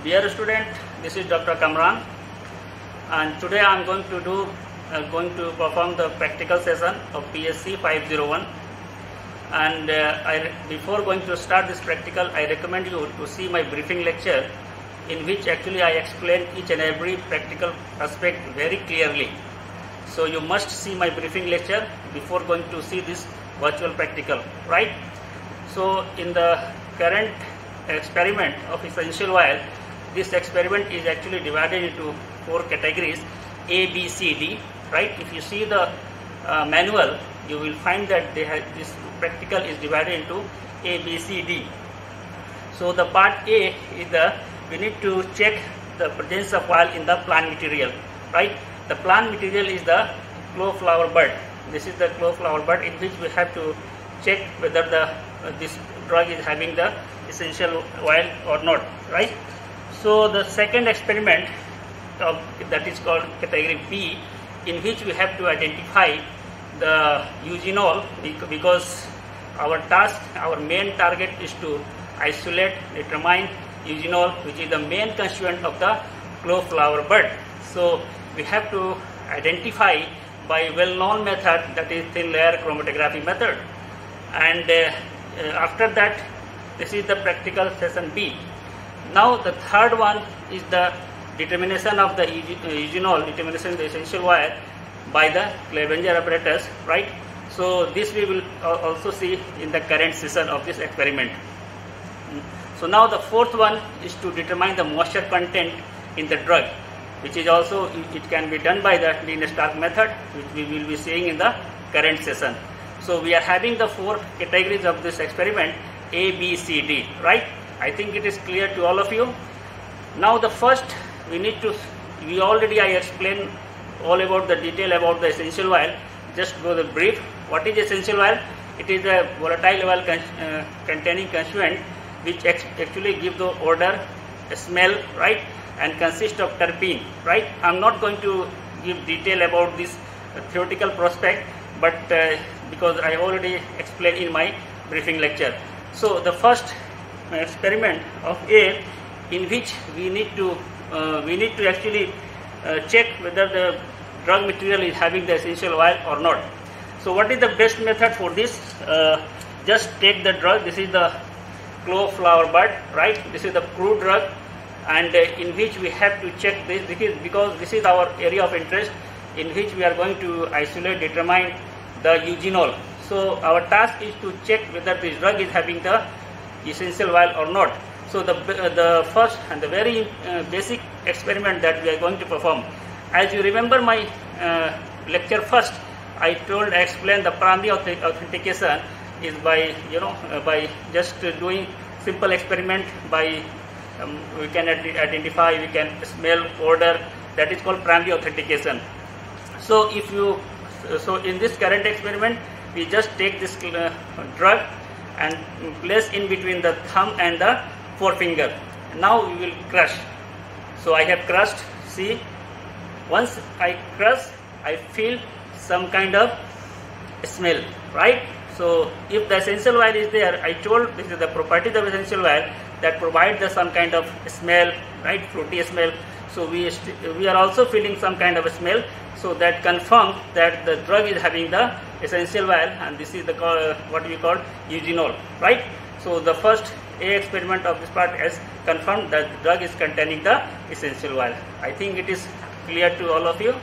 Dear student, this is Dr. Kamran, and today I am going to perform the practical session of PSC 501. And before going to start this practical, I recommend you to see my briefing lecture, in which actually I explain each and every practical aspect very clearly. So you must see my briefing lecture before going to see this virtual practical, right? So in the current experiment of essential oil, this experiment is actually divided into 4 categories, A, B, C, D, right? If you see the manual, you will find that this practical is divided into A, B, C, D. So the part A is we need to check the presence of oil in the plant material, right? The plant material is the clove flower bud. This is the clove flower bud, in which we have to check whether this drug is having the essential oil or not, right? So the second experiment that is called category B, in which we have to identify the eugenol, because our main target is to isolate, determine eugenol, which is the main constituent of the clove flower bud. So we have to identify by well-known method, that is thin layer chromatography method. And after that, this is the practical session B. Now the third one is the determination of the eugenol, determination of the essential oil by the Clevenger apparatus, right? So this we will also see in the current session of this experiment. So now the fourth one is to determine the moisture content in the drug, which is also, it can be done by the Dean-Stark method, which we will be seeing in the current session. So we are having the 4 categories of this experiment, A, B, C, D, right? I think it is clear to all of you. Now the first, I explained all about the detail about the essential oil. Just go the brief. What is essential oil? It is a volatile oil containing constituent which actually give the odor, smell, right, and consist of terpene, right? I'm not going to give detail about this theoretical prospect, but because I already explained in my briefing lecture. So the first experiment of A, in which we need to actually check whether the drug material is having the essential oil or not. So what is the best method for this? Just take the drug. This is the clove flower bud, right? This is the crude drug, and in which we have to check this, because this is our area of interest, in which we are going to isolate, determine the eugenol. So our task is to check whether this drug is having the essential oil or not. So the first and the very basic experiment that we are going to perform, as you remember my lecture first, I explained the primary authentication is by by just doing simple experiment by we can identify, we can smell, odor. That is called primary authentication. So in this current experiment, we just take this drug and place in between the thumb and the forefinger. Now we will crush. So I have crushed. See, once I crush, I feel some kind of smell, right? So if the essential oil is there, I told this is the properties of essential oil that provide some kind of smell, right? Fruity smell. So we are also feeling some kind of a smell. So that confirms that the drug is having the essential oil, and this is the what we call eugenol, right? So the first A experiment of this part has confirmed that the drug is containing the essential oil. I think it is clear to all of you.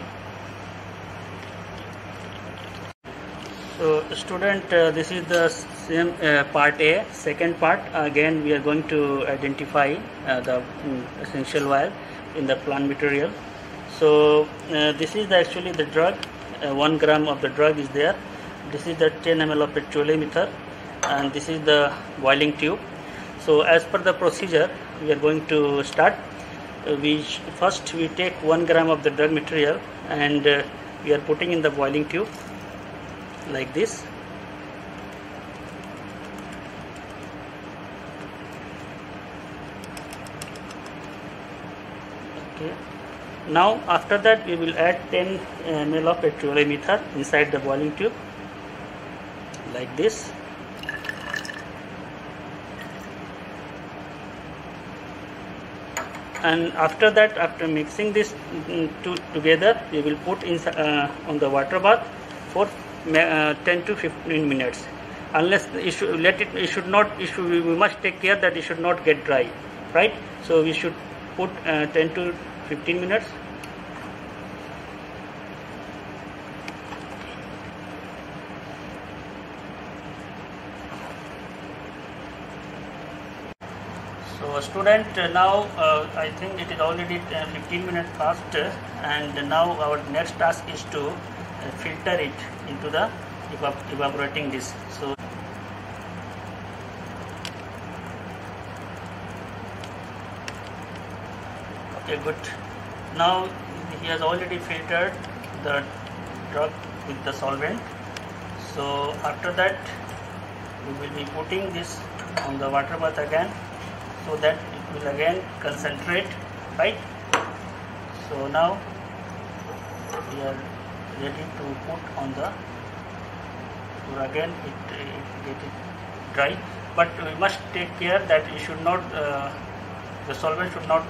So student, this is the same part A. Second part, again we are going to identify the essential oil in the plant material. So this is actually the drug. 1 gram of the drug is there. This is the 10 ml of petroleum ether, and this is the boiling tube. So as per the procedure, we are going to start. First we take 1 gram of the drug material, and we are putting in the boiling tube like this. Okay. Now after that, we will add 10 ml of petroleum ether inside the boiling tube like this. and after that, after mixing this together, we will put in on the water bath for 10 to 15 minutes. Unless we must take care that it should not get dry, right? So we should put 10 to 15 minutes. So student, now I think it is already 15 minutes past, and now our next task is to filter it into the evaporating dish. So okay, good. Now he has already filtered the drug with the solvent. So after that, we will be putting this on the water bath again, so that it will again concentrate, right? So now we are ready to put on the, to again get it dry, but we must take care that it should not, the solvent should not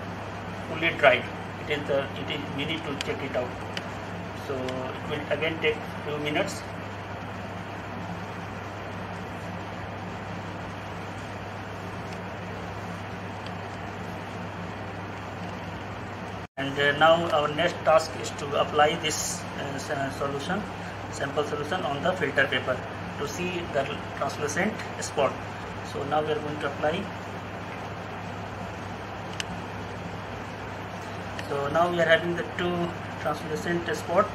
fully dry. We need to check it out. So it will again take few minutes. And now our next task is to apply this sample solution on the filter paper to see the translucent spot. So now we are going to apply. So now we are having the two translucent spot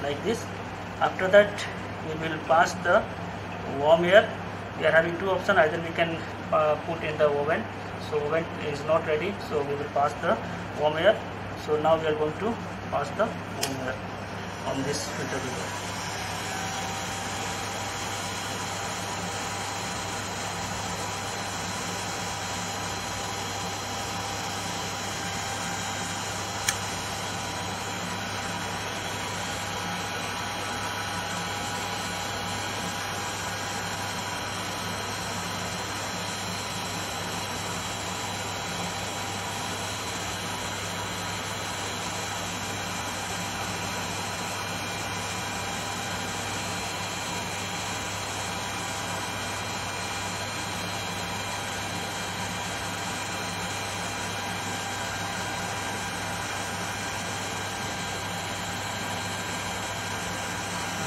like this. After that, we will pass the warm air. We are having two options: either we can put in the oven. So oven is not ready, so we will pass the warm air. So now we are going to pass the warm air on this filter paper.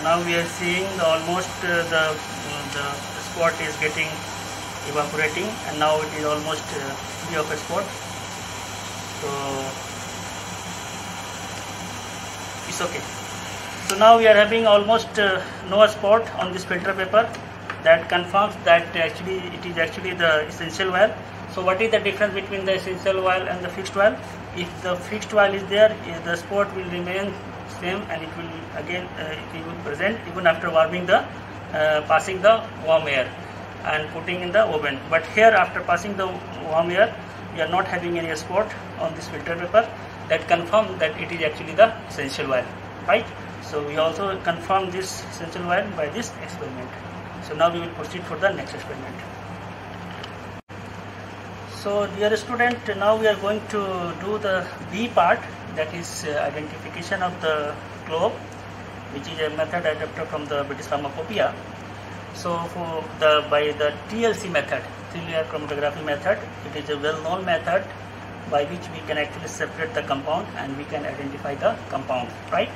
Now we are seeing almost the spot is getting evaporating, and now it is almost free of a spot. So it's okay. So now we are having almost no spot on this filter paper. That confirms that actually it is actually the essential oil. So what is the difference between the essential oil and the fixed oil? If the fixed oil is there, the spot will remain same, and it will again it will present even after warming the passing the warm air and putting in the oven. But here, after passing the warm air, we are not having any spot on this filter paper. That confirms that it is actually the essential oil, right? So we also confirm this essential oil by this experiment. So now we will proceed for the next experiment. So dear student, now we are going to do the B part, that is identification of the globe, which is a method adapted from the British Pharmacopoeia. So by the TLC method, 3-layer chromatography method, it is a well-known method by which we can actually separate the compound and we can identify the compound, right?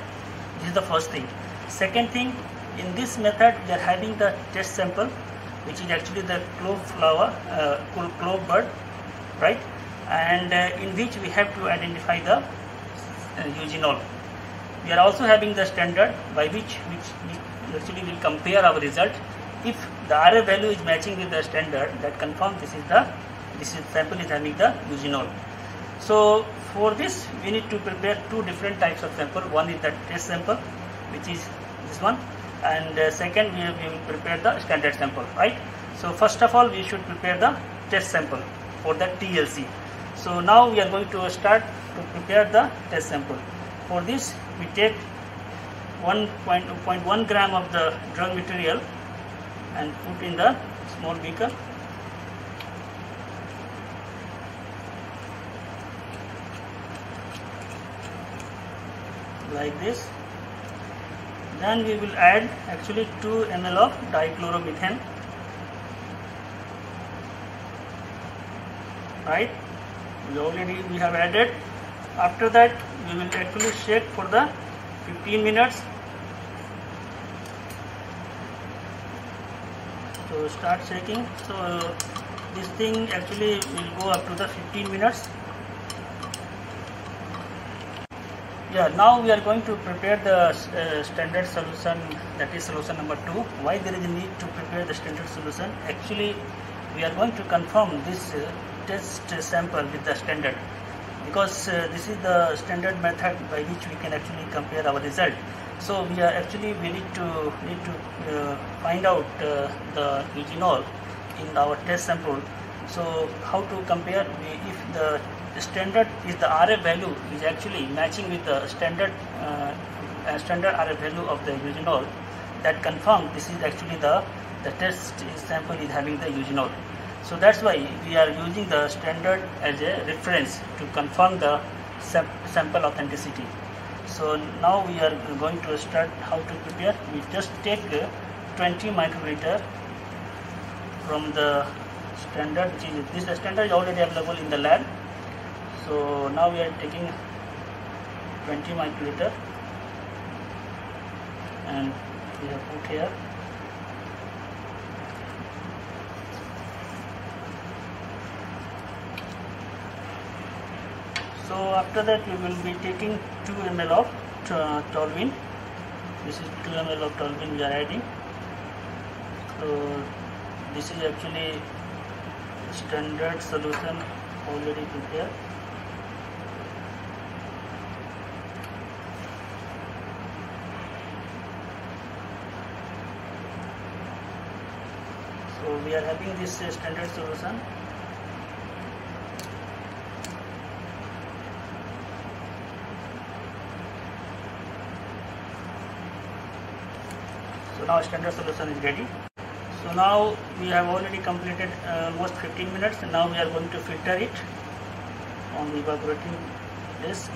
This is the first thing. Second thing, in this method we are having the test sample, which is actually the clove bird, right? And in which we have to identify the eugenol. We are also having the standard by which we actually will compare our result. If the RF value is matching with the standard, that confirms this sample is having the eugenol. So for this, we need to prepare two different types of sample. One is the test sample, which is this one, and second we will prepare the standard sample, right? So first of all, we should prepare the test sample for the TLC. So now we are going to start to prepare the test sample. For this, we take 1.1 gram of the drug material and put in the small beaker. like this. Then we will add actually 2 ml of dichloromethane, right? We have added. After that we will actually shake for the 15 minutes. So start shaking. So this thing actually will go up to the 15 minutes. Yeah, now we are going to prepare the standard solution, that is solution number 2. Why there is a need to prepare the standard solution? Actually, we are going to confirm this test sample with the standard, because this is the standard method by which we can actually compare our result. So we need to find out the eugenol in our test sample. So how to compare? If the standard is the RF value is actually matching with the standard RF value of the eugenol, that confirms this is actually the test sample is having the eugenol. So that's why we are using the standard as a reference to confirm the sample authenticity. So now we are going to start how to prepare. We just take 20 microliter from the standard, which is this standard is already available in the lab. So now we are taking 20 microliter and we have put here. So after that we will be taking 2 ml of toluene. This is 2 ml of toluene we are adding. So this is actually standard solution already prepared. So we are having this standard solution. So now standard solution is ready. So now we have already completed almost 15 minutes, and now we are going to filter it on the evaporating disk.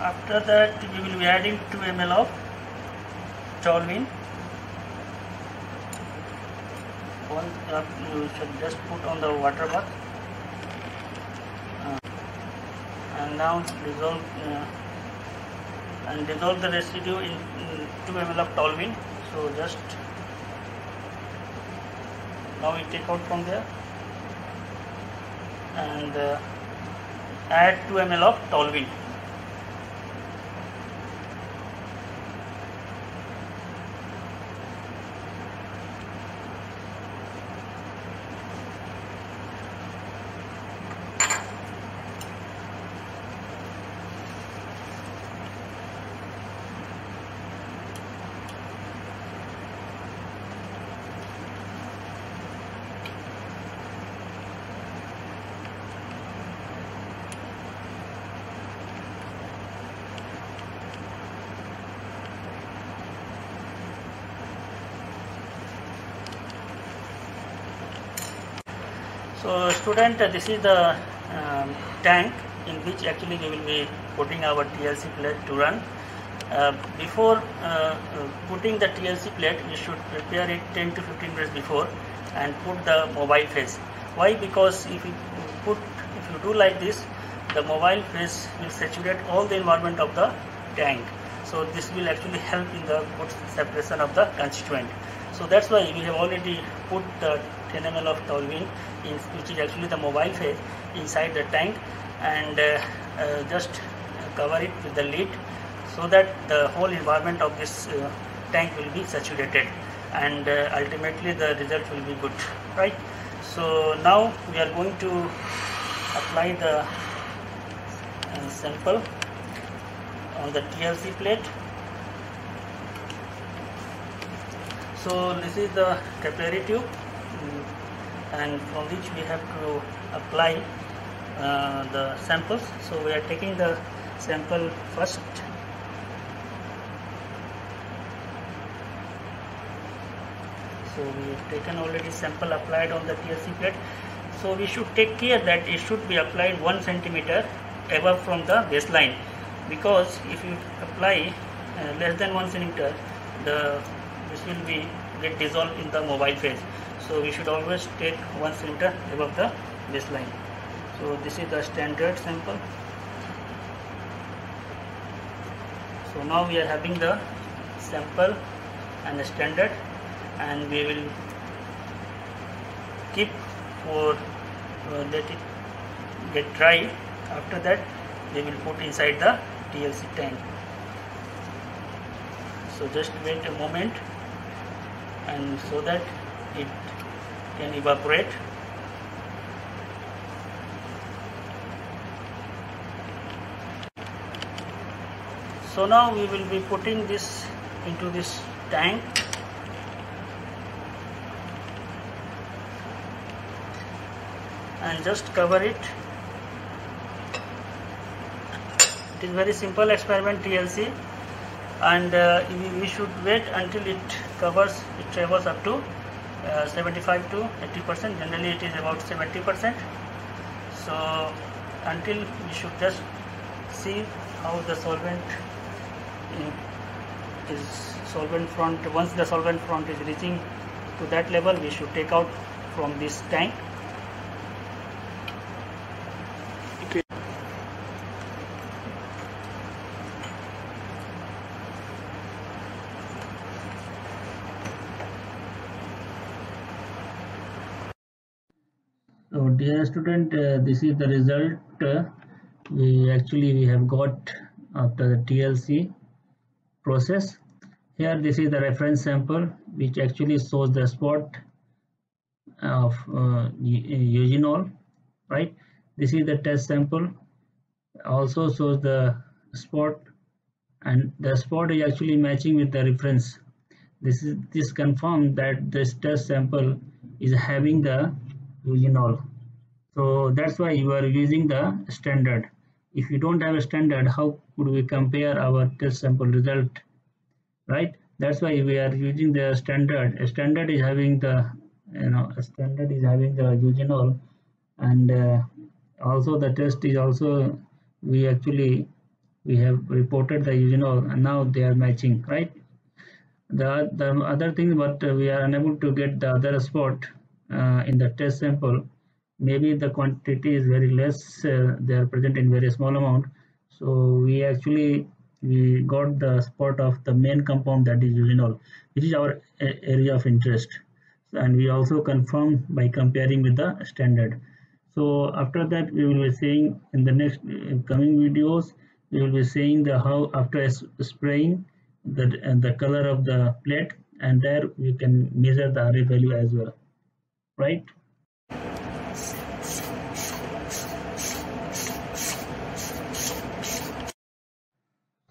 After that we will be adding 2 ml of toluene. You should just put on the water bath and now dissolve the residue in 2 ml of toluene. So just now we take out from there and add 2 ml of toluene. So student, this is the tank in which actually we will be putting our TLC plate to run. Before putting the TLC plate, we should prepare it 10 to 15 minutes before and put the mobile phase. Why? Because if you do like this, the mobile phase will saturate all the environment of the tank. So this will actually help in the good separation of the constituent. So that's why we have already put the 10 ml of toluene, which is actually the mobile phase, inside the tank, and just cover it with the lid so that the whole environment of this tank will be saturated, and ultimately the result will be good, right? So now we are going to apply the sample on the TLC plate. So this is the capillary tube, and from which we have to apply the samples. So we are taking the sample first. So we have taken already sample applied on the TLC plate. So we should take care that it should be applied 1 centimeter above from the baseline, because if you apply less than 1 centimeter, this will be get dissolved in the mobile phase. So we should always take 1 centimeter above the baseline. So this is the standard sample. So now we are having the sample and the standard, and we will keep for let it get dry. After that we will put inside the TLC tank. So just wait a moment, and so that it can evaporate. So now we will be putting this into this tank. And just cover it. It is very simple experiment TLC, and we should wait until it travels up to 75 to 80%. Generally it is about 70%. So until we should just see how the solvent is solvent front. Once the solvent front is reaching to that level, we should take out from this tank. So dear student, this is the result we have got after the TLC process. Here this is the reference sample, which actually shows the spot of eugenol, right? This is the test sample, also shows the spot, and the spot is actually matching with the reference. This confirms that this test sample is having the eugenol. So that's why you are using the standard. If you don't have a standard, how could we compare our test sample result, right? That's why we are using the standard. A standard is having the eugenol, and also the test is also we have reported the eugenol, and now they are matching, right? The other thing, but we are unable to get the other spot in the test sample. Maybe the quantity is very less, they are present in very small amount. So we got the spot of the main compound, that is eugenol, which is our area of interest, and we also confirm by comparing with the standard. So after that we will be saying in the next coming videos, we will be saying the how after spraying the color of the plate, and there we can measure the RA value as well, right?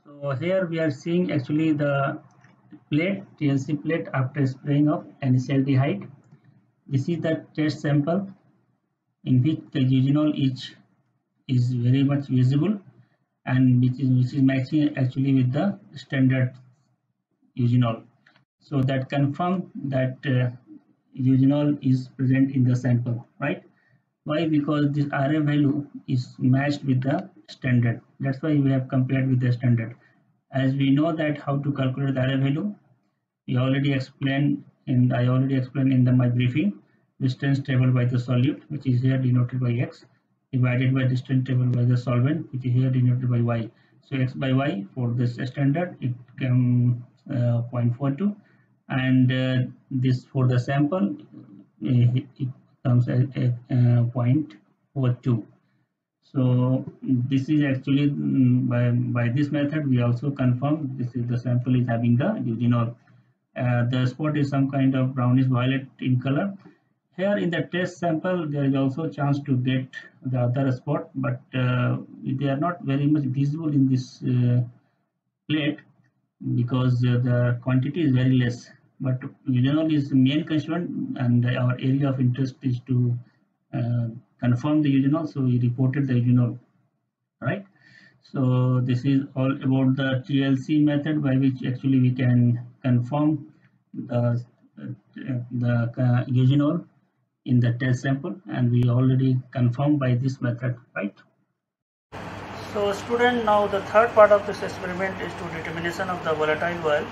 So here we are seeing actually the plate, TLC plate, after spraying of NaClD. This is the test sample in which the eugenol is very much visible, and which is matching actually with the standard eugenol. So that confirms that eugenol is present in the sample, right? Why? Because this RA value is matched with the standard. That's why we have compared with the standard. As we know that how to calculate the RA value, I already explained in my briefing. Distance table by the solute, which is here denoted by X, divided by distance table by the solvent, which is here denoted by Y. So X by Y for this standard, it comes 0.42, and this for the sample, it comes at 0.42. So this is actually by this method we also confirm this is the sample is having the eugenol. The spot is some kind of brownish violet in color. Here in the test sample there is also chance to get the other spot, but they are not very much visible in this plate because the quantity is very less. but eugenol is the main constituent, and our area of interest is to confirm the eugenol, so we reported the eugenol, right? So this is all about the TLC method, by which actually we can confirm the eugenol in the test sample, and we already confirmed by this method, right? So student, now the third part of this experiment is to determination of the volatile oil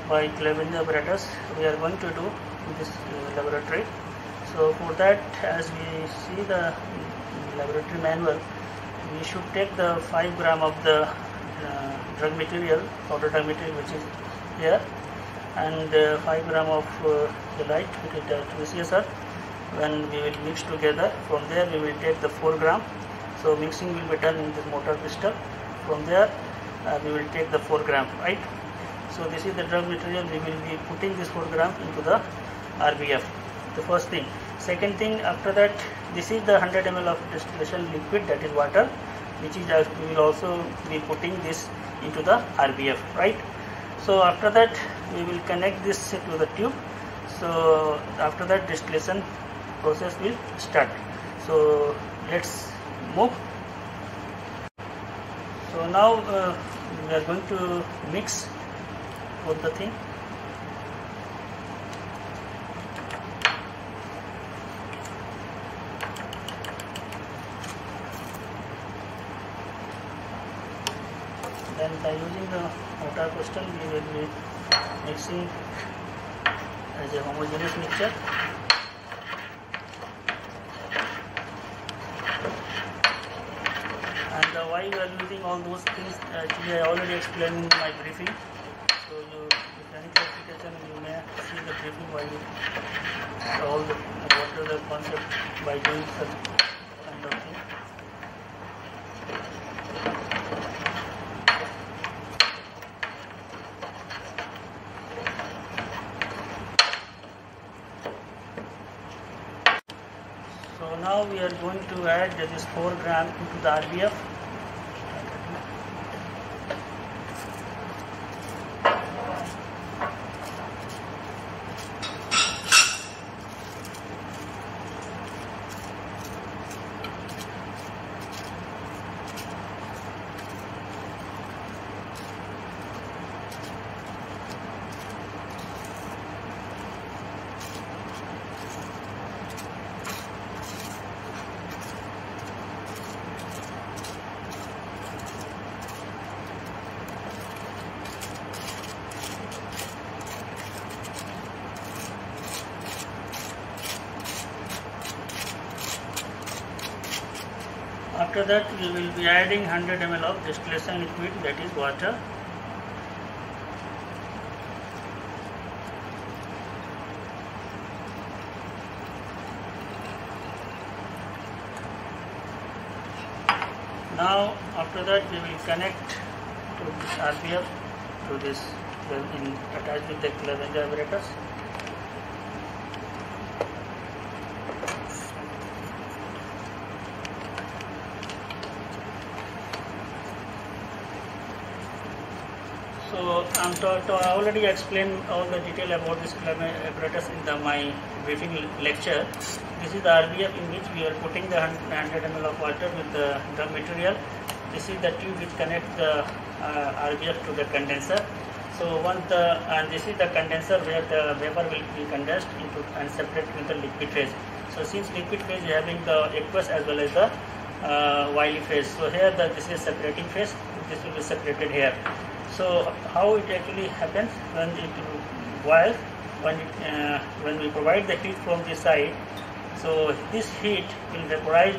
by Clevenger apparatus. We are going to do in this laboratory. So for that, as we see the laboratory manual, we should take the 5 gram of the drug material, powder drug material, which is here, and 5 gram of the light, which is the TCSR. When we will mix together, from there we will take the 4 gram. So mixing will be done in this mortar pistol. From there we will take the 4 gram, right? So this is the drug material. We will be putting this 4 gram into the RBF, the first thing. Second thing, after that, this is the 100 ml of distillation liquid, that is water, which is we will also be putting this into the RBF, right? So after that we will connect this to the tube. So after that distillation process will start. So let's move. So now we are going to mix both the thing. Then by using the mortar pestle, we will be mixing as a homogeneous mixture. And why we are using all those things, actually I already explained in my briefing. So if any clarification, you may see the briefing why all the what are the concept by doing such kind of thing. So now we are going to add this 4 gram into the RBF. After that we will be adding 100 ml of distillation liquid, that is water. Now after that we will connect to this RBF to this attached with the Clevenger apparatus. So I already explained all the detail about this apparatus in my briefing lecture. This is the RBF in which we are putting the 100 ml of water with the drug material. This is the tube which connects the RBF to the condenser. So and this is the condenser where the vapor will be condensed into and separate with the liquid phase. So since liquid phase is having the aqueous as well as the oily phase, so here this is separating phase. This will be separated here. So how it actually happens when it boils, when we provide the heat from this side, so this heat will vaporize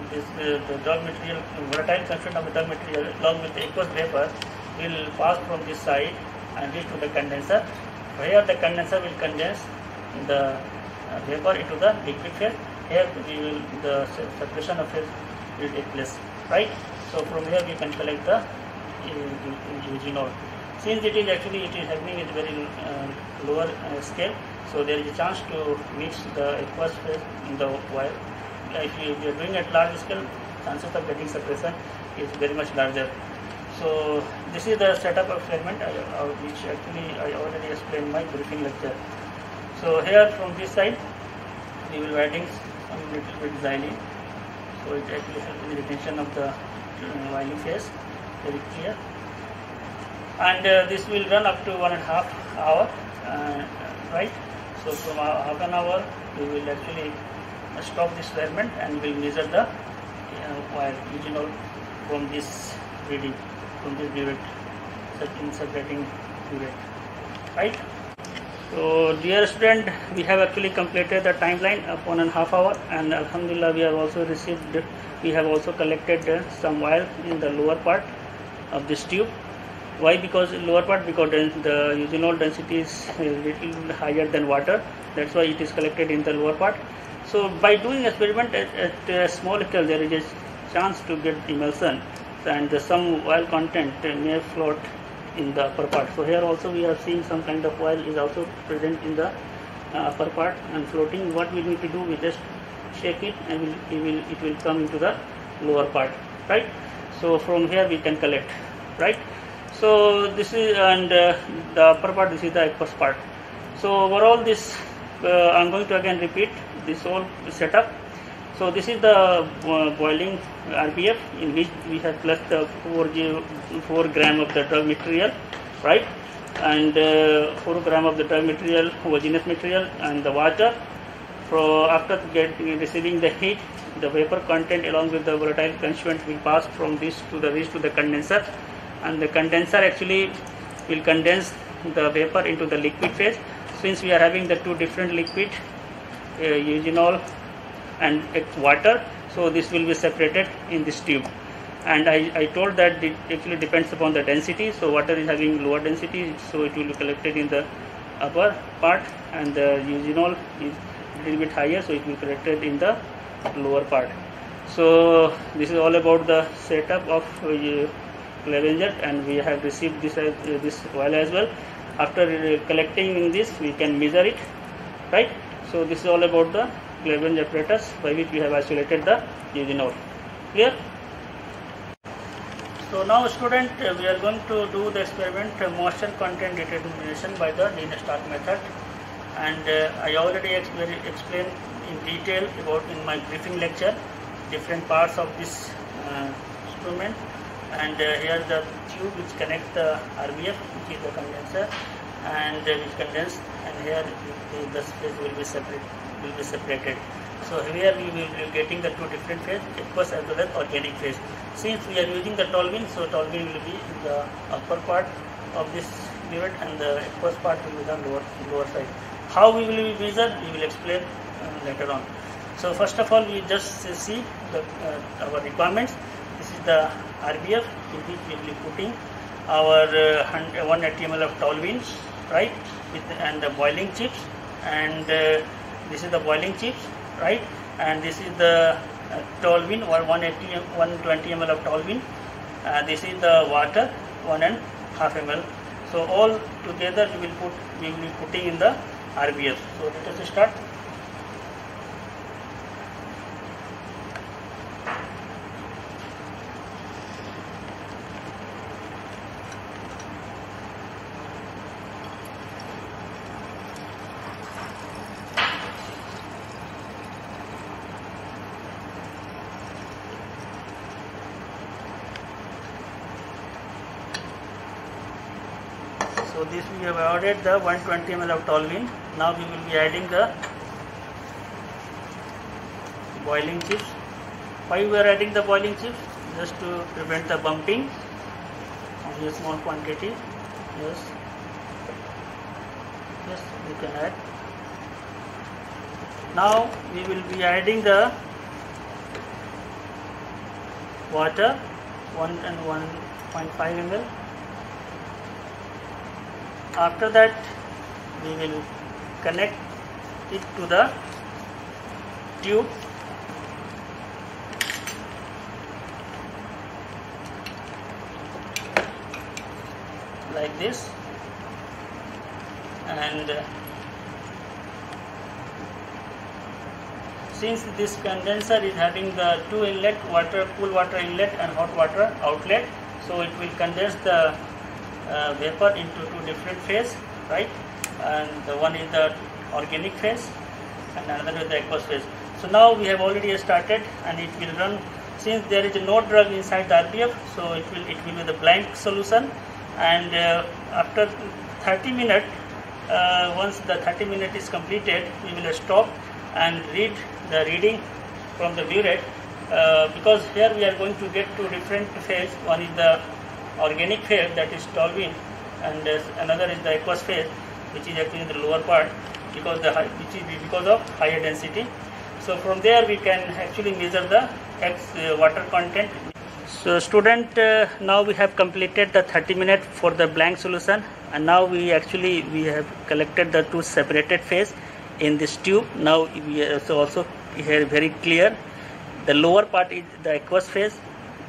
this the drug material, volatile constituent of the drug material along with the aqueous vapor will pass from this side and reach to the condenser. Here the condenser will condense the vapor into the liquid phase. Here the separation of phase will take place, right? So from here we can collect the eugenol. Since it is happening at very lower scale, so there is a chance to mix the aqueous phase in the oil. If you are doing at large scale, chances of getting separation is very much larger. So this is the setup experiment which actually I already explained in my briefing lecture. So here from this side we will be adding some little bit xylene, so it actually helps in the retention of the boiling phase, very clear. And this will run up to 1.5 hours, right? So from half an hour we will actually stop this experiment and we will measure the wire eugenol from this reading, from this burette, in separating burette, right? So dear student, we have actually completed the timeline of 1.5 hours, and alhamdulillah we have also collected some wire in the lower part of this tube. Why? Because lower part, because the eugenol density is a little higher than water, that's why it is collected in the lower part. So by doing experiment at a small scale, there is a chance to get emulsion, and some oil content may float in the upper part. So here also we are seeing some kind of oil is also present in the upper part and floating. What we need to do, we just shake it and it will come into the lower part, right? So from here we can collect, right? So this is, and the upper part, this is the aqueous part. So overall this I'm going to again repeat this whole setup. So this is the boiling RBF, in which we have plus the 4 gram of the drug material, right? And 4 gram of the drug material, homogeneous material, and the water. So after receiving the heat, the vapor content along with the volatile constituent will pass from this to the condenser, and the condenser actually will condense the vapor into the liquid phase. Since we are having the two different liquid, eugenol and water, so this will be separated in this tube. And I told that it actually depends upon the density. So water is having lower density, so it will be collected in the upper part, and the eugenol is a little bit higher, so it will be collected in the lower part. So this is all about the setup of Clevenger, and we have received this oil as well. After collecting this, we can measure it, right? So this is all about the Clevenger apparatus by which we have isolated the eugenol. Clear? So now student, we are going to do the experiment moisture content determination by the Dean-Stark method, and I already explained in detail about in my briefing lecture different parts of this instrument. And here the tube which connects the RBF, which is the condenser, and which condense, and here the space will be separated. So here we will be getting the two different phase, aqueous as well as organic phase. Since we are using the toluene, so toluene will be in the upper part of this burette, and the aqueous part will be the lower side. How we will measure, we will explain later on. So first of all, we just see our requirements. This is the RBF, in which we will be putting our 180 ml of toluene, right, and the boiling chips, and this is the boiling chips, right, and this is the toluene, or 120 ml of toluene. This is the water, 1.5 ml. So all together we will be putting in the RBF. So let us start. So this we have added the 120 ml of toluene. Now we will be adding the boiling chips. Why we are adding the boiling chips? Just to prevent the bumping. Only a small quantity. Yes, we can add. Now we will be adding the water, 1 and 1.5 ml. After that, we will connect it to the tube like this, and since this condenser is having the two inlet, cool water inlet and hot water outlet, So it will condense the vapor into two different phase, right? And the one is the organic phase and another is the aqueous phase. So now we have already started, and it will run. Since there is no drug inside the RBF, so it will be the blank solution, and after 30 minutes, once the 30 minutes is completed, we will stop and read the reading from the burette, because here we are going to get two different phase. One is the organic phase, that is toluene, and another is the aqueous phase, which is actually in the lower part, because of higher density. So from there we can actually measure the water content. So student, now we have completed the 30 minutes for the blank solution, and now we have collected the two separated phase in this tube. Now we also here very clear, the lower part is the aqueous phase,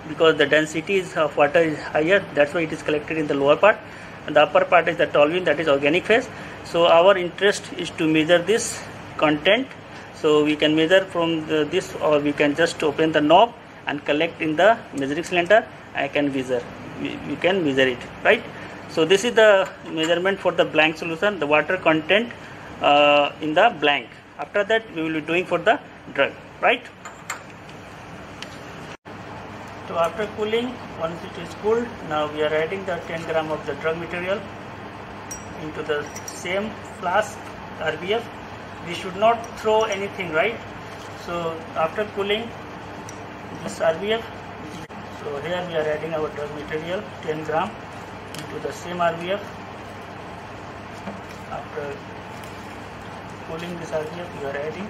because the density of water is higher, that's why it is collected in the lower part, and the upper part is the toluene, that is organic phase. So our interest is to measure this content. So we can measure from this, or we can just open the knob and collect in the measuring cylinder. I can measure. We can measure it, right? So this is the measurement for the blank solution, the water content in the blank. After that, we will be doing for the drug, right? So after cooling, once it is cooled, now we are adding the 10 gram of the drug material into the same flask RBF. We should not throw anything, right? So after cooling this RBF, so here we are adding our drug material 10 gram into the same RBF. After cooling this RBF, we are adding.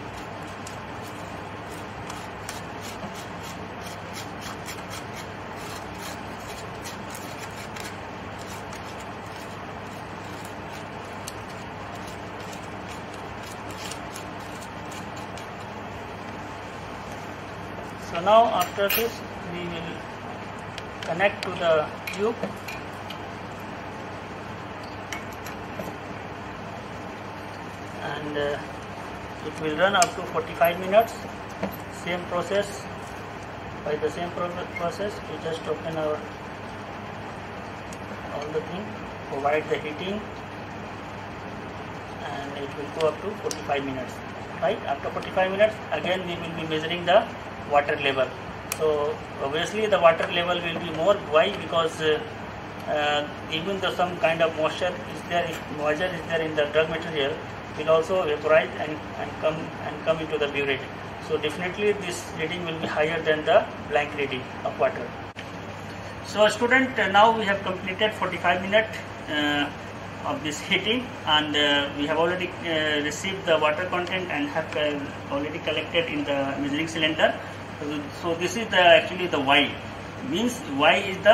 So now after this, we will connect to the tube, and it will run up to 45 minutes. Same process. By the same process, we just open all the thing, provide the heating, and it will go up to 45 minutes. Right? After 45 minutes, again we will be measuring the water level. So obviously the water level will be more. Why? Because even though some kind of moisture is there, if moisture is there in the drug material, will also vaporize and come into the burette. So definitely this reading will be higher than the blank reading of water. So student, now we have completed 45 minutes of this heating, and we have already received the water content and have already collected in the measuring cylinder. So this is actually the Y. Means Y is the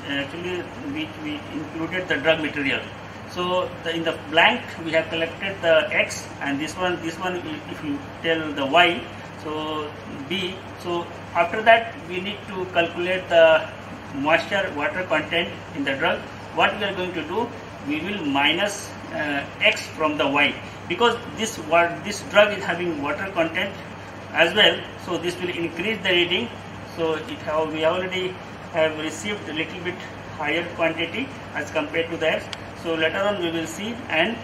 actually we included the drug material. So in the blank we have collected the X, and this one if you tell the Y, so B. So after that we need to calculate the moisture water content in the drug. What we are going to do, we will minus X from the Y, because this drug is having water content as well, so this will increase the reading. So we already have received a little bit higher quantity as compared to the X. So later on we will see, and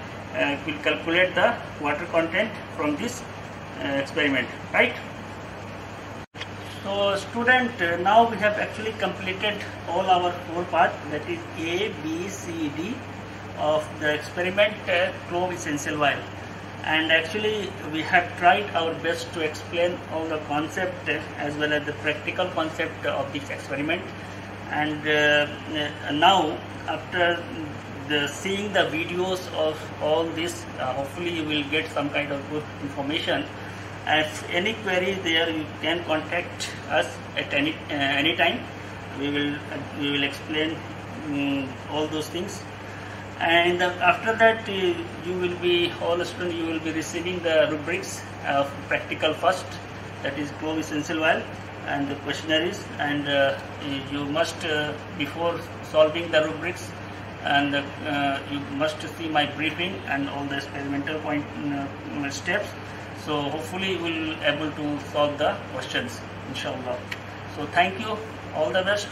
we'll calculate the water content from this experiment, right? So student, now we have actually completed all our 4 parts, that is A, B, C, D of the experiment clove essential oil. And actually we have tried our best to explain all the concept as well as the practical concept of this experiment. And now after seeing the videos of all this, hopefully you will get some kind of good information. If any query there, you can contact us at any time. We will explain all those things. And after that, all the students, you will be receiving the rubrics of practical first, that is clove essential oil, and the questionnaires. And you must, before solving the rubrics, and you must see my briefing and all the experimental steps. So hopefully you will able to solve the questions, inshallah. So thank you, all the best.